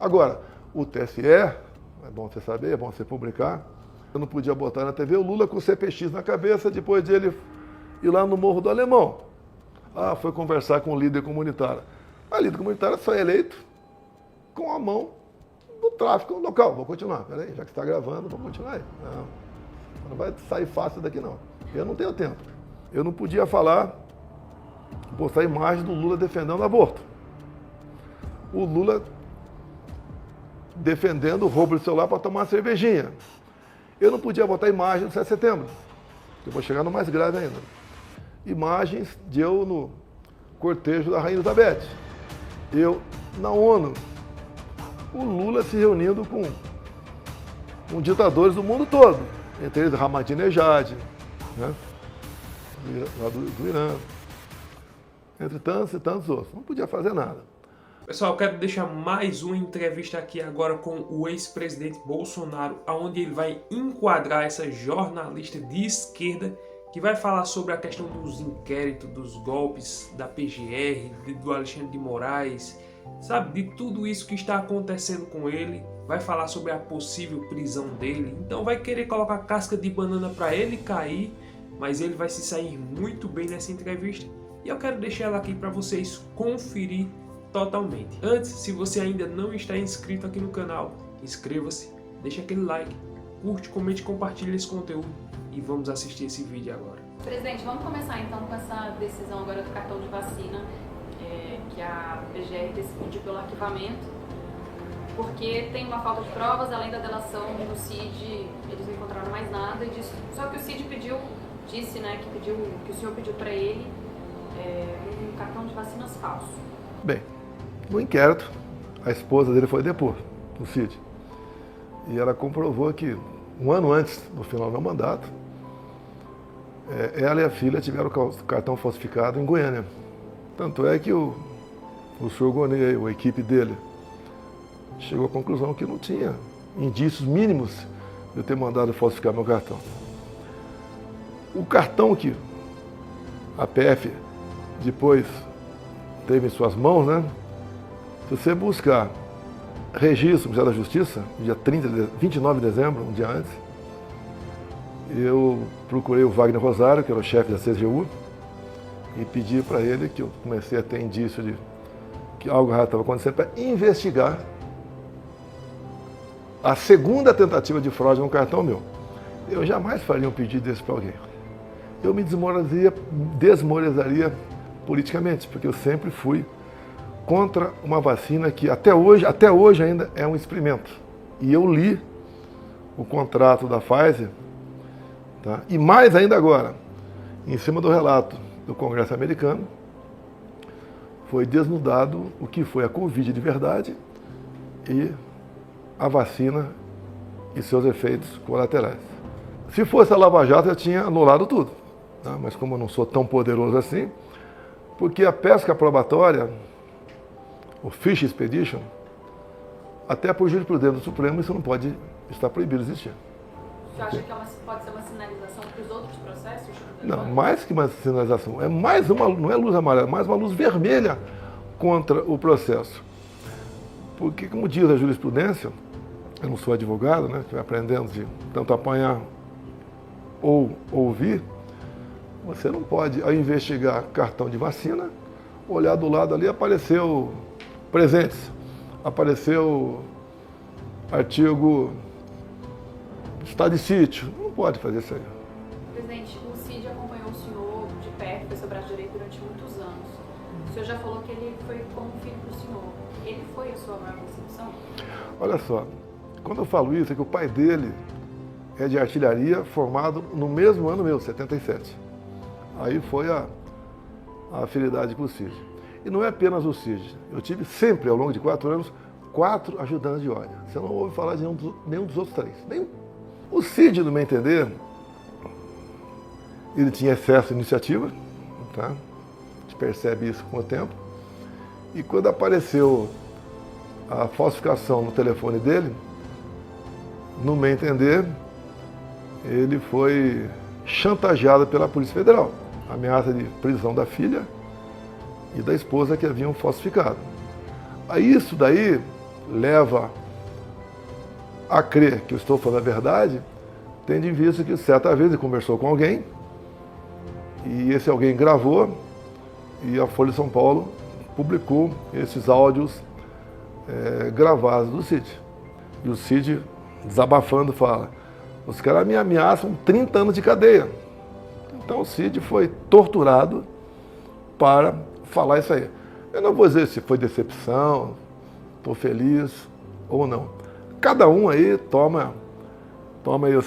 Agora, o TSE, é bom você saber, é bom você publicar, eu não podia botar na TV o Lula com o CPX na cabeça depois de ele ir lá no Morro do Alemão. Ah, foi conversar com o líder comunitário. A líder comunitária só é eleito com a mão do tráfico local. Vou continuar, peraí, já que está gravando, vou continuar aí. Não vai sair fácil daqui não. Eu não tenho tempo. Eu não podia postar imagem do Lula defendendo o aborto. O Lula defendendo o roubo de celular para tomar uma cervejinha. Eu não podia botar imagem do 7 de setembro. Eu vou chegar no mais grave ainda. Imagens de eu no cortejo da Rainha Elizabeth. Eu na ONU. O Lula se reunindo com ditadores do mundo todo. Entre eles Ahmadinejad, né? Lá do Irã. Entre tantos e tantos outros. Não podia fazer nada. Pessoal, eu quero deixar mais uma entrevista aqui agora com o ex-presidente Bolsonaro, onde ele vai enquadrar essa jornalista de esquerda que vai falar sobre a questão dos inquéritos, dos golpes da PGR, do Alexandre de Moraes, sabe, de tudo isso que está acontecendo com ele. Vai falar sobre a possível prisão dele, então vai querer colocar casca de banana para ele cair, mas ele vai se sair muito bem nessa entrevista. E eu quero deixar ela aqui para vocês conferir totalmente. Antes, se você ainda não está inscrito aqui no canal, inscreva-se, deixa aquele like, curte, comente, compartilhe esse conteúdo e vamos assistir esse vídeo agora. Presidente, vamos começar então com essa decisão agora do cartão de vacina, que a PGR decidiu pelo arquivamento, porque tem uma falta de provas, além da delação do CID, eles não encontraram mais nada, e disse, só que o CID disse, né, que o senhor pediu para ele um cartão de vacinas falso. Bem, no inquérito, a esposa dele foi depor, o CID. E ela comprovou que, um ano antes do final do meu mandato, ela e a filha tiveram o cartão falsificado em Goiânia. Tanto é que o senhor Gonei, a equipe dele, chegou à conclusão que não tinha indícios mínimos de eu ter mandado falsificar meu cartão. O cartão que a PF depois teve em suas mãos, né? Se você buscar registro do Ministério da Justiça, dia 29 de dezembro, um dia antes, eu procurei o Wagner Rosário, que era o chefe da CGU, e pedi para ele, que eu comecei a ter indício de que algo errado estava acontecendo, para investigar a segunda tentativa de fraude no cartão meu. Eu jamais faria um pedido desse para alguém. Eu me desmoralizaria politicamente, porque eu sempre fui contra uma vacina que até hoje ainda é um experimento. E eu li o contrato da Pfizer, tá? E mais ainda agora, em cima do relato do Congresso americano, foi desnudado o que foi a Covid de verdade e a vacina e seus efeitos colaterais. Se fosse a Lava Jato, eu tinha anulado tudo, tá? Mas como eu não sou tão poderoso assim, porque a pesca probatória, o Fish Expedition, até por jurisprudência do Supremo, isso não pode estar proibido de existir. Você acha que pode ser uma sinalização para os outros processos? Não, mais que uma sinalização, é mais uma, não é luz amarela, é mais uma luz vermelha contra o processo. Porque, como diz a jurisprudência, eu não sou advogado, né, estou aprendendo de tanto apanhar ou ouvir, você não pode, ao investigar cartão de vacina, olhar do lado ali, apareceu presentes, apareceu artigo estado de sítio. Não pode fazer isso aí. Presidente, o CID acompanhou o senhor de perto, foi seu braço direito durante muitos anos. O senhor já falou que ele foi como filho para o senhor. Ele foi a sua maior decepção? Olha só, quando eu falo isso, é que o pai dele é de artilharia, formado no mesmo ano meu, 77. Aí foi a afinidade com o CID. E não é apenas o CID. Eu tive sempre, ao longo de 4 anos, 4 ajudantes de ordem. Você não ouve falar de nenhum dos outros 3. Nenhum. O CID, no meu entender, ele tinha excesso de iniciativa, tá? A gente percebe isso com o tempo. E quando apareceu a falsificação no telefone dele, no meu entender, ele foi chantageado pela Polícia Federal. Ameaça de prisão da filha e da esposa que haviam falsificado. Aí isso daí leva a crer que eu estou falando a verdade, tendo em vista que certa vez ele conversou com alguém e esse alguém gravou e a Folha de São Paulo publicou esses áudios gravados do Cid. E o Cid, desabafando, fala: os caras me ameaçam 30 anos de cadeia. Então o Cid foi torturado para falar isso aí. Eu não vou dizer se foi decepção, estou feliz ou não. Cada um aí toma aí a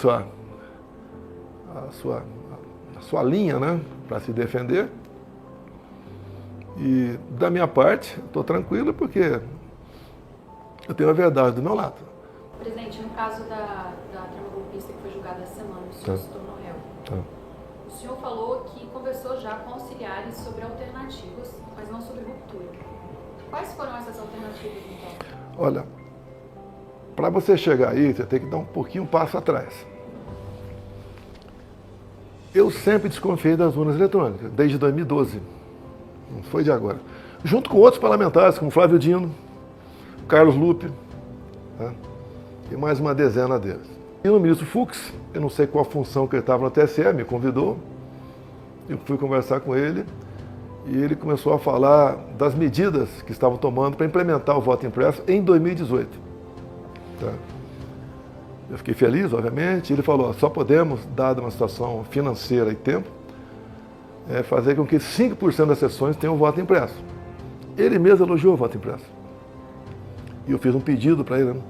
sua linha, né, para se defender. E da minha parte, estou tranquilo porque eu tenho a verdade do meu lado. Presidente, no caso da trama golpista que foi julgada essa semana, o senhor se tornou réu. O senhor falou que conversou já com auxiliares sobre alternativas, mas não sobre ruptura. Quais foram essas alternativas, então? Olha, para você chegar aí, você tem que dar um pouquinho um passo atrás. Eu sempre desconfiei das urnas eletrônicas, desde 2012. Não foi de agora. Junto com outros parlamentares, como Flávio Dino, Carlos Lupe, tá? E mais uma dezena deles. E o ministro Fux, eu não sei qual a função que ele estava no TSE, me convidou, eu fui conversar com ele, e ele começou a falar das medidas que estavam tomando para implementar o voto impresso em 2018. Tá? Eu fiquei feliz, obviamente. Ele falou: só podemos, dada uma situação financeira e tempo, fazer com que 5% das sessões tenham voto impresso. Ele mesmo elogiou o voto impresso. E eu fiz um pedido para ele, né?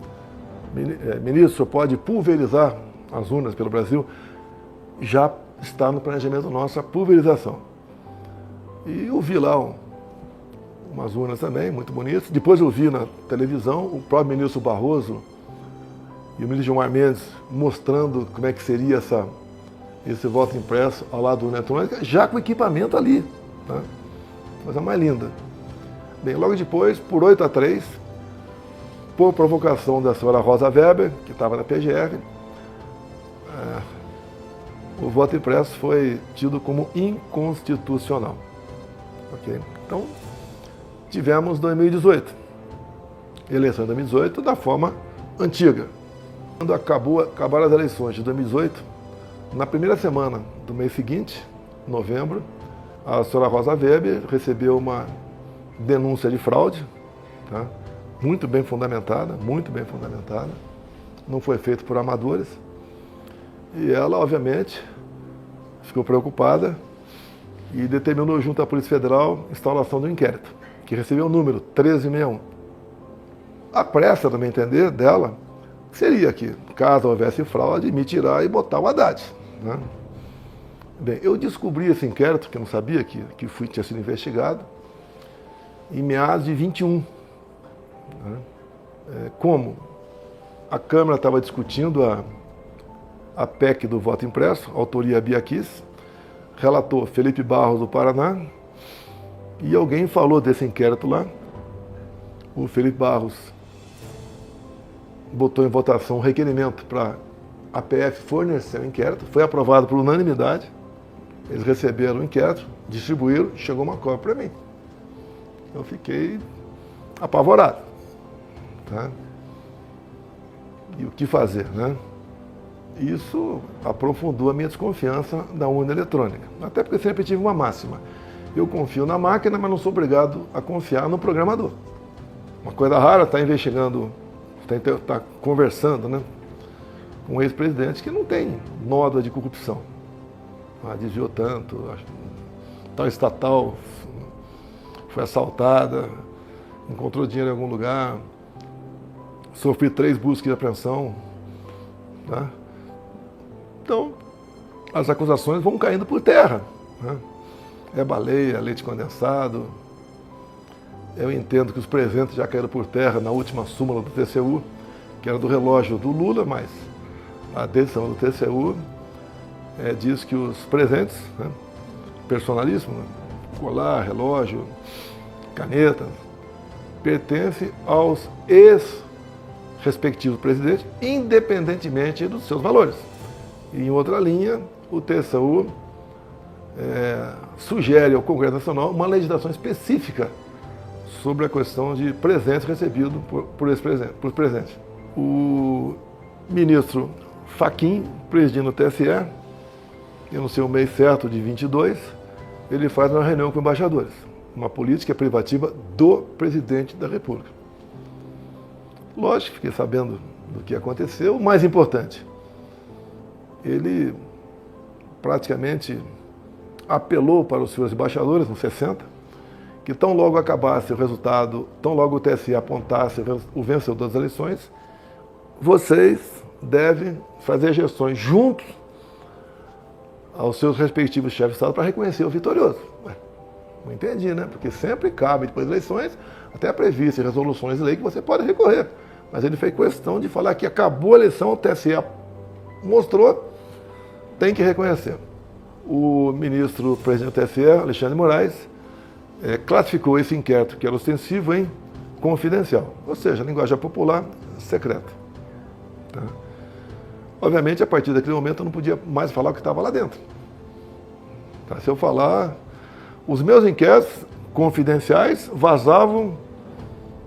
Ministro, o senhor pode pulverizar as urnas pelo Brasil? Já está no planejamento nosso a pulverização. E eu vi lá umas urnas também, muito bonitas. Depois eu vi na televisão o próprio ministro Barroso e o ministro Gilmar Mendes mostrando como é que seria esse voto impresso ao lado da urna eletrônica, já com equipamento ali. Tá? Coisa mais linda. Bem, logo depois, por 8-3, por provocação da senhora Rosa Weber, que estava na PGR, o voto impresso foi tido como inconstitucional. Okay? Então, tivemos 2018. Eleição de 2018 da forma antiga. Quando acabaram as eleições de 2018, na primeira semana do mês seguinte, novembro, a senhora Rosa Weber recebeu uma denúncia de fraude, tá? Muito bem fundamentada, não foi feito por amadores, e ela, obviamente, ficou preocupada e determinou junto à Polícia Federal a instalação de um inquérito, que recebeu o número 1361. A pressa, no meu entender, dela, seria que, caso houvesse fraude, me tirar e botar o Haddad. Né? Bem, eu descobri esse inquérito, que eu não sabia que tinha sido investigado, em meados de 21. Né? Como a Câmara estava discutindo a PEC do voto impresso, autoria Bia Kiss, relator Felipe Barros do Paraná, e alguém falou desse inquérito lá. O Felipe Barros botou em votação um requerimento para a PF fornecer o inquérito, foi aprovado por unanimidade, eles receberam o inquérito, distribuíram, chegou uma cópia para mim. Eu fiquei apavorado. Tá? E o que fazer, né? Isso aprofundou a minha desconfiança da urna eletrônica. Até porque sempre tive uma máxima: eu confio na máquina, mas não sou obrigado a confiar no programador. Uma coisa rara, está investigando, está conversando, né, com um ex-presidente que não tem nódoa de corrupção. Desviou tanto, tal estatal foi assaltada, encontrou dinheiro em algum lugar, sofri 3 buscas de apreensão. Tá? Então, as acusações vão caindo por terra. Né? É baleia, leite condensado. Eu entendo que os presentes já caíram por terra na última súmula do TCU, que era do relógio do Lula, mas a decisão do TCU diz que os presentes, né, personalíssimos, né, colar, relógio, caneta, pertencem aos ex-respectivos presidentes, independentemente dos seus valores. E, em outra linha, o TCU sugere ao Congresso Nacional uma legislação específica sobre a questão de presente recebido por presidente. O ministro Fachin, presidindo o TSE, eu não sei o mês certo de 22, ele faz uma reunião com embaixadores, uma política privativa do presidente da República. Lógico, fiquei sabendo do que aconteceu. O mais importante, ele praticamente apelou para os senhores embaixadores, nos 60, que tão logo acabasse o resultado, tão logo o TSE apontasse o vencedor das eleições, vocês devem fazer gestões juntos aos seus respectivos chefes de Estado para reconhecer o vitorioso. Ué, não entendi, né? Porque sempre cabe, depois das eleições, até previsto em resoluções de lei que você pode recorrer. Mas ele fez questão de falar que acabou a eleição, o TSE mostrou, tem que reconhecer. O ministro presidente do TSE, Alexandre de Moraes, classificou esse inquérito, que era ostensivo, em confidencial, ou seja, linguagem popular, secreta. Tá? Obviamente, a partir daquele momento, eu não podia mais falar o que estava lá dentro. Tá? Se eu falar, os meus inquéritos confidenciais vazavam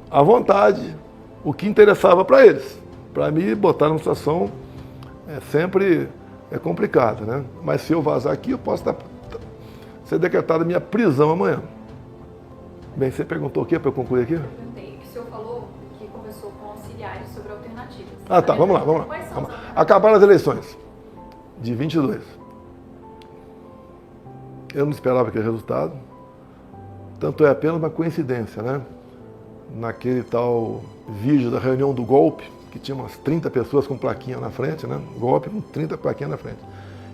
à vontade o que interessava para eles. Para mim, botar numa situação sempre complicada, né? Mas se eu vazar aqui, eu posso ser decretada minha prisão amanhã. Bem, você perguntou o quê para eu concluir aqui? Eu perguntei que o senhor falou que conversou com auxiliares sobre alternativas. Ah, tá, vamos lá. Quais são as alternativas? Acabaram as eleições de 22. Eu não esperava aquele resultado. Tanto é apenas uma coincidência, né? Naquele tal vídeo da reunião do golpe, que tinha umas 30 pessoas com plaquinha na frente, né? Golpe com 30 plaquinhas na frente.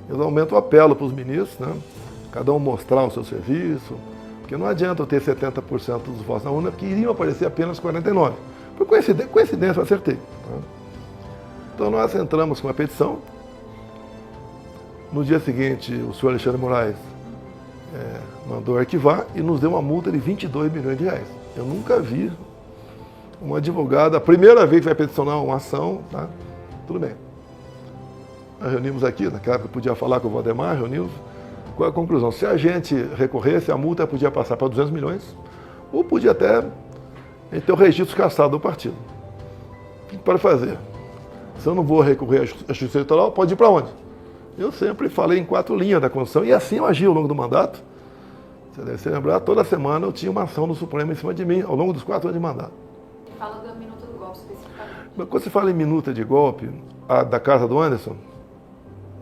Eu aumento o apelo para os ministros, né? Cada um mostrar o seu serviço, porque não adianta eu ter 70% dos votos na urna, porque iriam aparecer apenas 49. Por coincidência eu acertei. Tá? Então nós entramos com uma petição. No dia seguinte, o senhor Alexandre de Moraes mandou arquivar e nos deu uma multa de 22 milhões de reais. Eu nunca vi um advogado, a primeira vez que vai peticionar uma ação, tá? Tudo bem. Nós reunimos aqui, naquela época eu podia falar com o Valdemar, reunimos. Qual é a conclusão? Se a gente recorresse, a multa podia passar para 200 milhões, ou podia até ter o registro cassado do partido. O que pode fazer? Se eu não vou recorrer à Justiça Eleitoral, pode ir para onde? Eu sempre falei em 4 linhas da Constituição, e assim eu agi ao longo do mandato. Você deve se lembrar, toda semana eu tinha uma ação do Supremo em cima de mim, ao longo dos 4 anos de mandato. Fala da minuta do golpe especificamente. Mas quando você fala em minuta de golpe, a da casa do Anderson,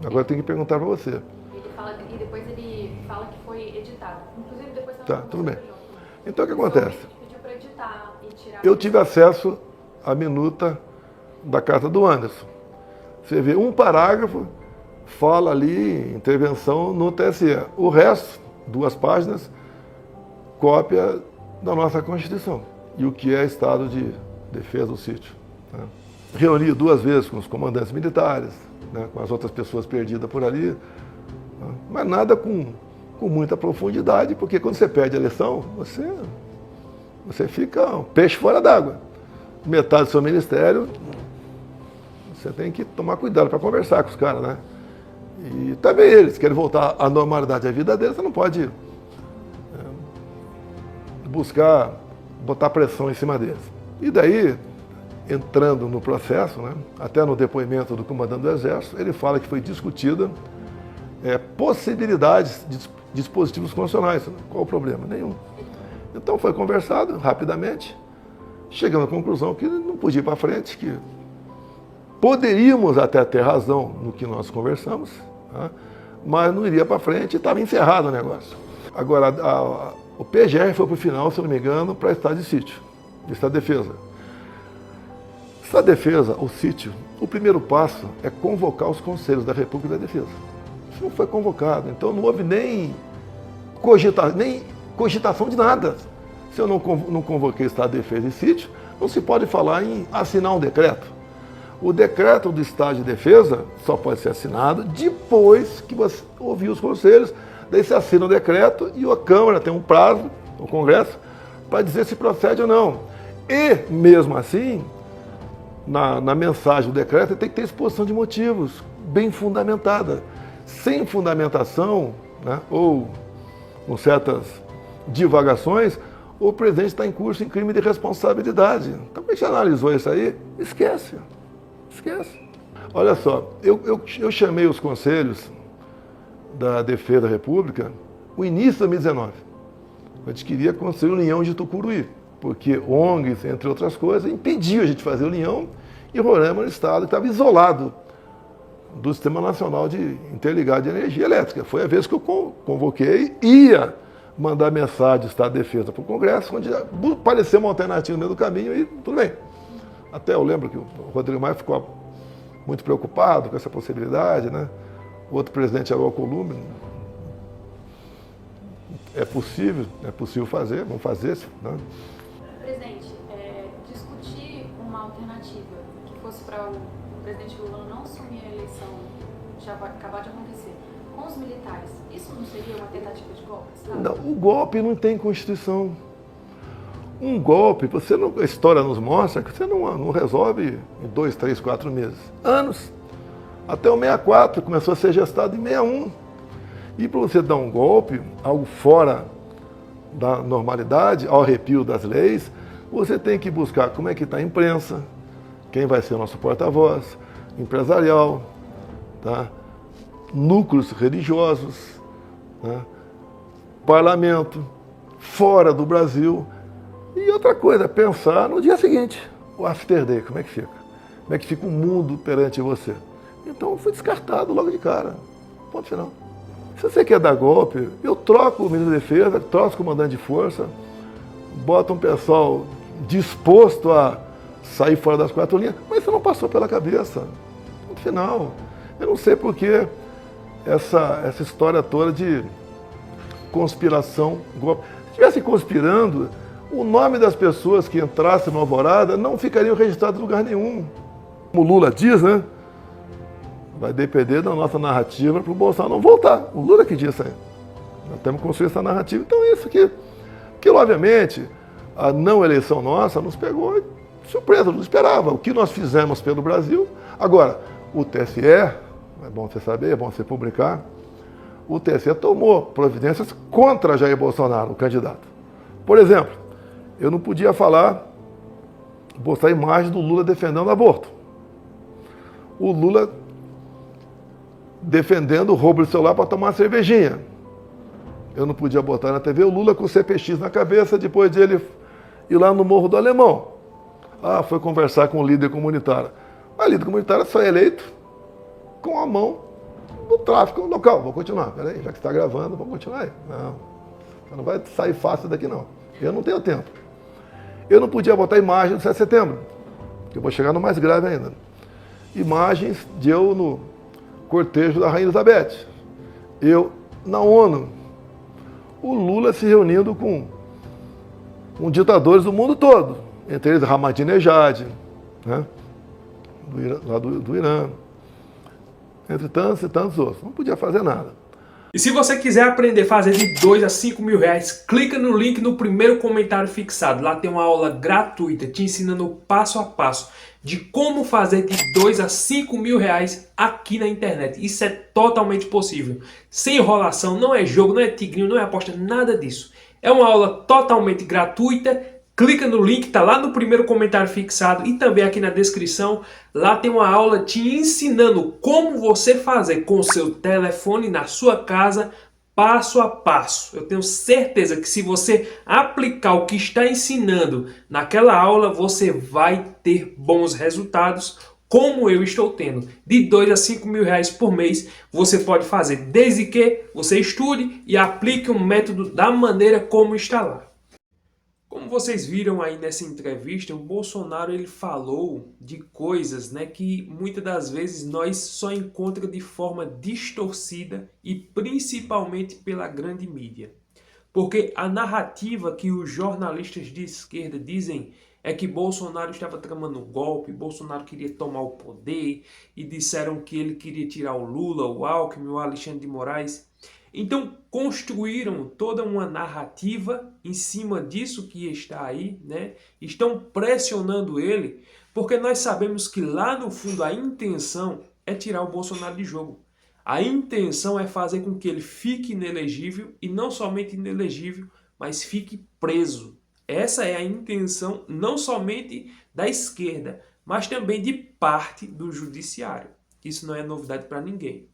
agora eu tenho que perguntar para você. Ele fala, e depois ele fala que foi editado. Inclusive depois... Tá, tudo bem. Então o que acontece? Pediu para editar e tirar... Eu tive acesso à minuta da casa do Anderson. Você vê, um parágrafo fala ali intervenção no TSE. O resto, 2 páginas, cópia da nossa Constituição. E o que é estado de defesa do sítio. Né? Reuni 2 vezes com os comandantes militares, né, com as outras pessoas perdidas por ali, né, mas nada com muita profundidade, porque quando você perde a eleição, você fica um peixe fora d'água. Metade do seu ministério, você tem que tomar cuidado para conversar com os caras, né? E também eles querem voltar à normalidade da vida deles, você não pode botar pressão em cima deles. E daí, entrando no processo, né, até no depoimento do comandante do Exército, ele fala que foi discutida possibilidades de dispositivos constitucionais. Qual o problema? Nenhum. Então foi conversado rapidamente, chegando à conclusão que não podia ir para frente, que poderíamos até ter razão no que nós conversamos, tá? Mas não iria para frente e estava encerrado o negócio. Agora, o PGR foi para o final, se não me engano, para estado de sítio, estado de defesa. Estado de defesa, o sítio, o primeiro passo é convocar os conselhos da República e da Defesa. Isso não foi convocado, então não houve nem cogitação de nada. Se eu não convoquei estado de defesa e sítio, não se pode falar em assinar um decreto. O decreto do estado de defesa só pode ser assinado depois que você ouvir os conselhos. Daí você assina o decreto e a Câmara tem um prazo, o Congresso, para dizer se procede ou não. E, mesmo assim, na mensagem do decreto tem que ter exposição de motivos, bem fundamentada. Sem fundamentação, né, ou com certas divagações, o presidente está em curso em crime de responsabilidade. Então, como é que você analisou isso aí? Esquece. Esquece. Olha só, eu chamei os conselhos da Defesa da República no início de 2019. A gente queria construir o União de Tucuruí, porque ONGs, entre outras coisas, impediam a gente de fazer o União, e Roraima era um estado que estava isolado do Sistema Nacional de Interligado de Energia Elétrica. Foi a vez que eu convoquei, ia mandar mensagem do Estado de Defesa para o Congresso, onde apareceu uma alternativa no meio do caminho e tudo bem. Até eu lembro que o Rodrigo Maia ficou muito preocupado com essa possibilidade, né? O outro presidente, Alcolumbre, é possível fazer, vamos fazer. Né? Presidente, discutir uma alternativa que fosse para o presidente Lula não assumir a eleição, já vai acabar de acontecer, com os militares, isso não seria uma tentativa de golpe? Sabe? Não, o golpe não tem Constituição. Um golpe, a história nos mostra que você não resolve em 2, 3, 4 meses. Anos. Até o 64, começou a ser gestado em 61. E para você dar um golpe, algo fora da normalidade, ao arrepio das leis, você tem que buscar como é que está a imprensa, quem vai ser o nosso porta-voz, empresarial, tá? Núcleos religiosos, tá? Parlamento, fora do Brasil. E outra coisa, pensar no dia seguinte, o after day, como é que fica? Como é que fica o mundo perante você? Então foi descartado logo de cara, ponto final. Se você quer dar golpe, eu troco o ministro da Defesa, troco o comandante de força, boto um pessoal disposto a sair fora das 4 linhas, mas isso não passou pela cabeça, ponto final. Eu não sei por que essa história toda de conspiração, golpe. Se estivesse conspirando, o nome das pessoas que entrassem no Alvorada não ficariam registrados em lugar nenhum. Como o Lula diz, né? Vai depender da nossa narrativa para o Bolsonaro não voltar. O Lula que disse aí. Nós temos que construir essa narrativa. Então é isso aqui. Porque, obviamente, a não eleição nossa nos pegou de surpresa, não esperava. O que nós fizemos pelo Brasil. Agora, o TSE, é bom você saber, é bom você publicar, o TSE tomou providências contra Jair Bolsonaro, o candidato. Por exemplo, eu não podia postar imagem do Lula defendendo o aborto. O Lula defendendo o roubo de celular para tomar uma cervejinha. Eu não podia botar na TV o Lula com o CPX na cabeça depois de ele ir lá no Morro do Alemão. Foi conversar com o líder comunitário. Mas o líder comunitário só é eleito com a mão do tráfico local. Vou continuar, peraí, já que está gravando, vamos continuar aí. Não vai sair fácil daqui não. Eu não tenho tempo. Eu não podia botar imagem do 7 de setembro, eu vou chegar no mais grave ainda. Imagens de eu no cortejo da Rainha Elizabeth. Eu na ONU. O Lula se reunindo com ditadores do mundo todo, entre eles Ahmadinejad, né? do Irã, entre tantos e tantos outros. Não podia fazer nada. E se você quiser aprender a fazer de 2 a 5 mil reais, clica no link no primeiro comentário fixado. Lá tem uma aula gratuita te ensinando passo a passo de como fazer de 2 a 5 mil reais aqui na internet. Isso é totalmente possível. Sem enrolação, não é jogo, não é tigrinho, não é aposta, nada disso. É uma aula totalmente gratuita. Clica no link, tá lá no primeiro comentário fixado e também aqui na descrição. Lá tem uma aula te ensinando como você fazer com o seu telefone na sua casa, passo a passo. Eu tenho certeza que se você aplicar o que está ensinando naquela aula, você vai ter bons resultados, como eu estou tendo. De 2 a 5 mil reais por mês você pode fazer, desde que você estude e aplique um método da maneira como está lá. Como vocês viram aí nessa entrevista, o Bolsonaro ele falou de coisas, né, que muitas das vezes nós só encontramos de forma distorcida e principalmente pela grande mídia. Porque a narrativa que os jornalistas de esquerda dizem é que Bolsonaro estava tramando um golpe, Bolsonaro queria tomar o poder e disseram que ele queria tirar o Lula, o Alckmin, o Alexandre de Moraes. Então construíram toda uma narrativa em cima disso que está aí, né? Estão pressionando ele, porque nós sabemos que lá no fundo a intenção é tirar o Bolsonaro de jogo. A intenção é fazer com que ele fique inelegível, e não somente inelegível, mas fique preso. Essa é a intenção não somente da esquerda, mas também de parte do judiciário. Isso não é novidade para ninguém.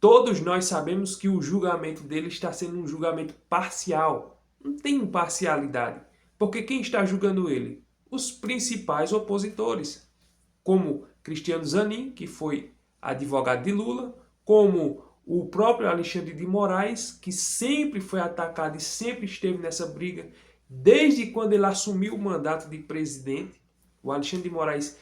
Todos nós sabemos que o julgamento dele está sendo um julgamento parcial. Não tem imparcialidade. Porque quem está julgando ele? Os principais opositores, como Cristiano Zanin, que foi advogado de Lula, como o próprio Alexandre de Moraes, que sempre foi atacado e sempre esteve nessa briga, desde quando ele assumiu o mandato de presidente. O Alexandre de Moraes,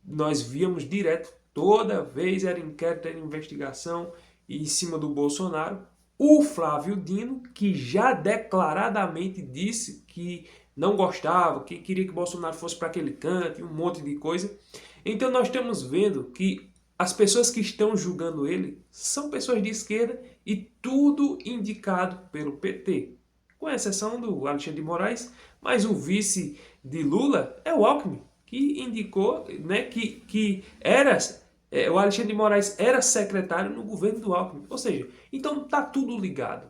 nós víamos direto, toda vez era inquérito, era investigação em cima do Bolsonaro. O Flávio Dino, que já declaradamente disse que não gostava, que queria que Bolsonaro fosse para aquele canto, e um monte de coisa. Então nós estamos vendo que as pessoas que estão julgando ele são pessoas de esquerda e tudo indicado pelo PT. Com exceção do Alexandre de Moraes, mas o vice de Lula é o Alckmin, que indicou, né, que era... o Alexandre de Moraes era secretário no governo do Alckmin. Ou seja, então está tudo ligado.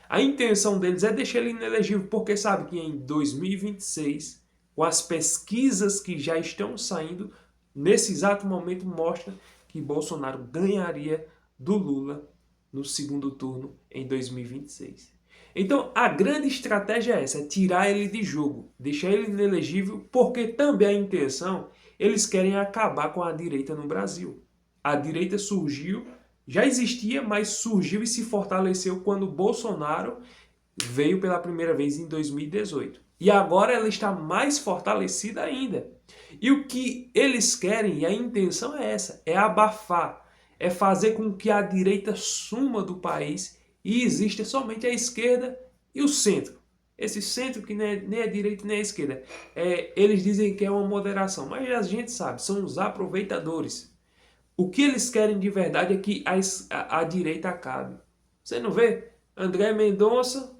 A intenção deles é deixar ele inelegível, porque sabe que em 2026, com as pesquisas que já estão saindo, nesse exato momento mostra que Bolsonaro ganharia do Lula no segundo turno em 2026. Então a grande estratégia é essa, é tirar ele de jogo, deixar ele inelegível, porque também a intenção, eles querem acabar com a direita no Brasil. A direita surgiu, já existia, mas surgiu e se fortaleceu quando Bolsonaro veio pela primeira vez em 2018. E agora ela está mais fortalecida ainda. E o que eles querem, e a intenção é essa, é abafar, é fazer com que a direita suma do país e exista somente a esquerda e o centro. Esse centro que nem é direita nem é esquerda. Eles dizem que é uma moderação, mas a gente sabe, são os aproveitadores. O que eles querem de verdade é que a direita acabe. Você não vê? André Mendonça,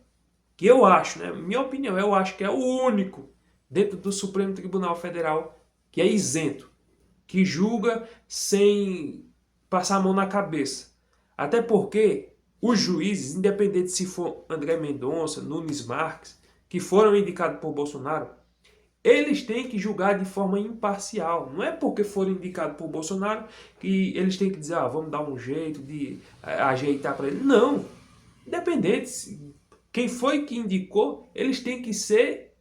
que eu acho, né? Minha opinião, eu acho que é o único dentro do Supremo Tribunal Federal que é isento, que julga sem passar a mão na cabeça. Até porque os juízes, independente se for André Mendonça, Nunes Marques, que foram indicados por Bolsonaro, eles têm que julgar de forma imparcial. Não é porque foram indicados por Bolsonaro que eles têm que dizer, vamos dar um jeito de ajeitar para ele. Não. Independente. Quem foi que indicou, eles têm que ser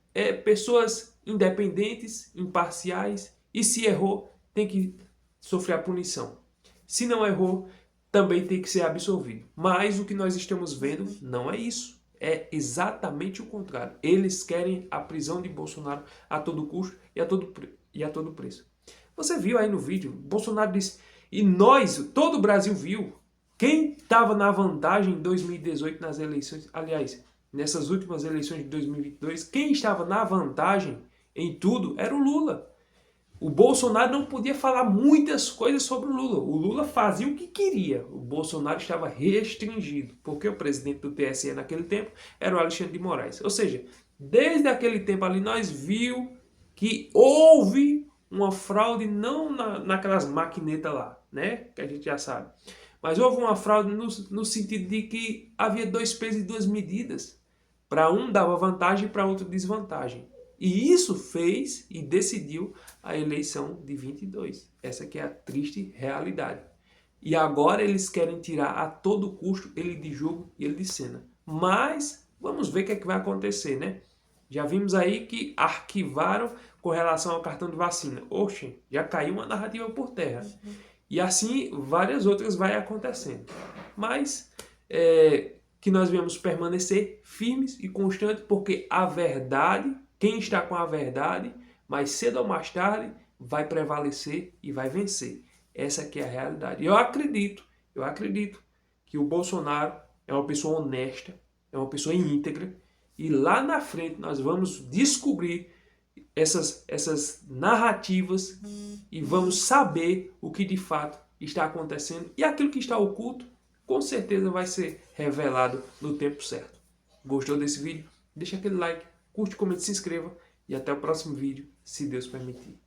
pessoas independentes, imparciais, e se errou, tem que sofrer a punição. Se não errou, também tem que ser absolvido. Mas o que nós estamos vendo não é isso. É exatamente o contrário. Eles querem a prisão de Bolsonaro a todo custo e a todo preço. Você viu aí no vídeo, Bolsonaro disse, e nós, todo o Brasil viu, quem estava na vantagem em 2018 nas eleições, aliás, nessas últimas eleições de 2022, quem estava na vantagem em tudo era o Lula. O Bolsonaro não podia falar muitas coisas sobre o Lula. O Lula fazia o que queria. O Bolsonaro estava restringido, porque o presidente do TSE naquele tempo era o Alexandre de Moraes. Ou seja, desde aquele tempo ali nós vimos que houve uma fraude, não naquelas maquinetas lá, né? Que a gente já sabe. Mas houve uma fraude no sentido de que havia dois pesos e duas medidas. Para um dava vantagem e para outro desvantagem. E isso fez e decidiu a eleição de 22. Essa que é a triste realidade. E agora eles querem tirar a todo custo ele de jogo e ele de cena. Mas vamos ver o que é que vai acontecer, né? Já vimos aí que arquivaram com relação ao cartão de vacina. Oxe, já caiu uma narrativa por terra. E assim várias outras vai acontecendo. Mas que nós devemos permanecer firmes e constantes, porque a verdade, quem está com a verdade, mais cedo ou mais tarde, vai prevalecer e vai vencer. Essa aqui é a realidade. Eu acredito que o Bolsonaro é uma pessoa honesta, é uma pessoa íntegra, e lá na frente nós vamos descobrir essas narrativas e vamos saber o que de fato está acontecendo, e aquilo que está oculto com certeza vai ser revelado no tempo certo. Gostou desse vídeo? Deixa aquele like, curte, comente, se inscreva e até o próximo vídeo, se Deus permitir.